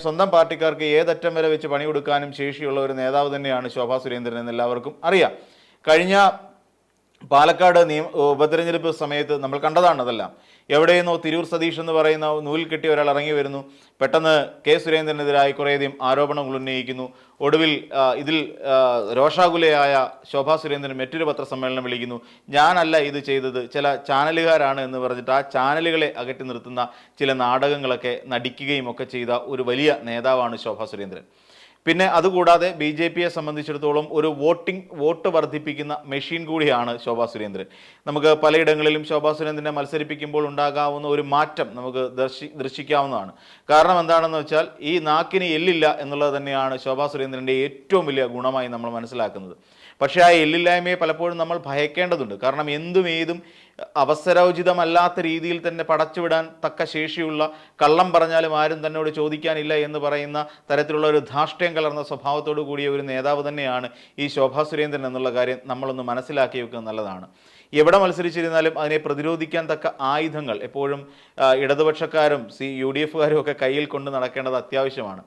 സ്വന്തം പാർട്ടിക്കാർക്ക് ഏതറ്റം വരെ വെച്ച് പണി കൊടുക്കാനും ശേഷിയുള്ള ഒരു നേതാവ് തന്നെയാണ് ശോഭാ സുരേന്ദ്രൻ എന്ന് എല്ലാവർക്കും അറിയാം. കഴിഞ്ഞ പാലക്കാട് ഉപതെരഞ്ഞെടുപ്പ് സമയത്ത് നമ്മൾ കണ്ടതാണ് അതെല്ലാം. എവിടെയെന്നോ തിരൂർ സതീഷ് എന്ന് പറയുന്ന നൂൽ കെട്ടിയ ഒരാൾ ഇറങ്ങി വരുന്നു, പെട്ടെന്ന് കെ സുരേന്ദ്രനെതിരായി കുറേയധികം ആരോപണങ്ങൾ ഉന്നയിക്കുന്നു. ഒടുവിൽ ഇതിൽ രോഷാകുലയായ ശോഭാ സുരേന്ദ്രൻ മറ്റൊരു പത്രസമ്മേളനം വിളിക്കുന്നു. ഞാനല്ല ഇത് ചെയ്തത്, ചില ചാനലുകാരാണ് എന്ന് പറഞ്ഞിട്ട് ആ ചാനലുകളെ അകറ്റി നിർത്തുന്ന ചില നാടകങ്ങളൊക്കെ നടിക്കുകയും ഒക്കെ ചെയ്ത ഒരു വലിയ നേതാവാണ് ശോഭാ സുരേന്ദ്രൻ. പിന്നെ അതുകൂടാതെ ബി ജെ പിയെ സംബന്ധിച്ചിടത്തോളം ഒരു വോട്ട് വർദ്ധിപ്പിക്കുന്ന മെഷീൻ കൂടിയാണ് ശോഭാ സുരേന്ദ്രൻ. നമുക്ക് പലയിടങ്ങളിലും ശോഭാ സുരേന്ദ്രനെ മത്സരിപ്പിക്കുമ്പോൾ ഉണ്ടാകാവുന്ന ഒരു മാറ്റം നമുക്ക് ദർശിക്കാവുന്നതാണ്. കാരണം എന്താണെന്ന് വെച്ചാൽ ഈ നാക്കിന് എല്ലില്ല എന്നുള്ളത് തന്നെയാണ് ശോഭാ സുരേന്ദ്രൻ്റെ ഏറ്റവും വലിയ ഗുണമായി നമ്മൾ മനസ്സിലാക്കുന്നത്. പക്ഷേ ആ എല്ലില്ലായ്മയെ പലപ്പോഴും നമ്മൾ ഭയക്കേണ്ടതുണ്ട്. കാരണം എന്തും ഏതും അവസരോചിതമല്ലാത്ത രീതിയിൽ തന്നെ പടച്ചുവിടാൻ തക്ക ശേഷിയുള്ള, കള്ളം പറഞ്ഞാലും ആരും തന്നോട് ചോദിക്കാനില്ല എന്ന് പറയുന്ന തരത്തിലുള്ള ഒരു ധാർഷ്ട്യം കലർന്ന സ്വഭാവത്തോടു കൂടിയ ഒരു നേതാവ് തന്നെയാണ് ഈ ശോഭാ സുരേന്ദ്രൻ എന്നുള്ള കാര്യം നമ്മളൊന്ന് മനസ്സിലാക്കി വെക്കുക നല്ലതാണ്. എവിടെ മത്സരിച്ചിരുന്നാലും അതിനെ പ്രതിരോധിക്കാൻ തക്ക ആയുധങ്ങൾ എപ്പോഴും ഇടതുപക്ഷക്കാരും UDF കാരും ഒക്കെ കയ്യിൽ കൊണ്ട് നടക്കേണ്ടത് അത്യാവശ്യമാണ്.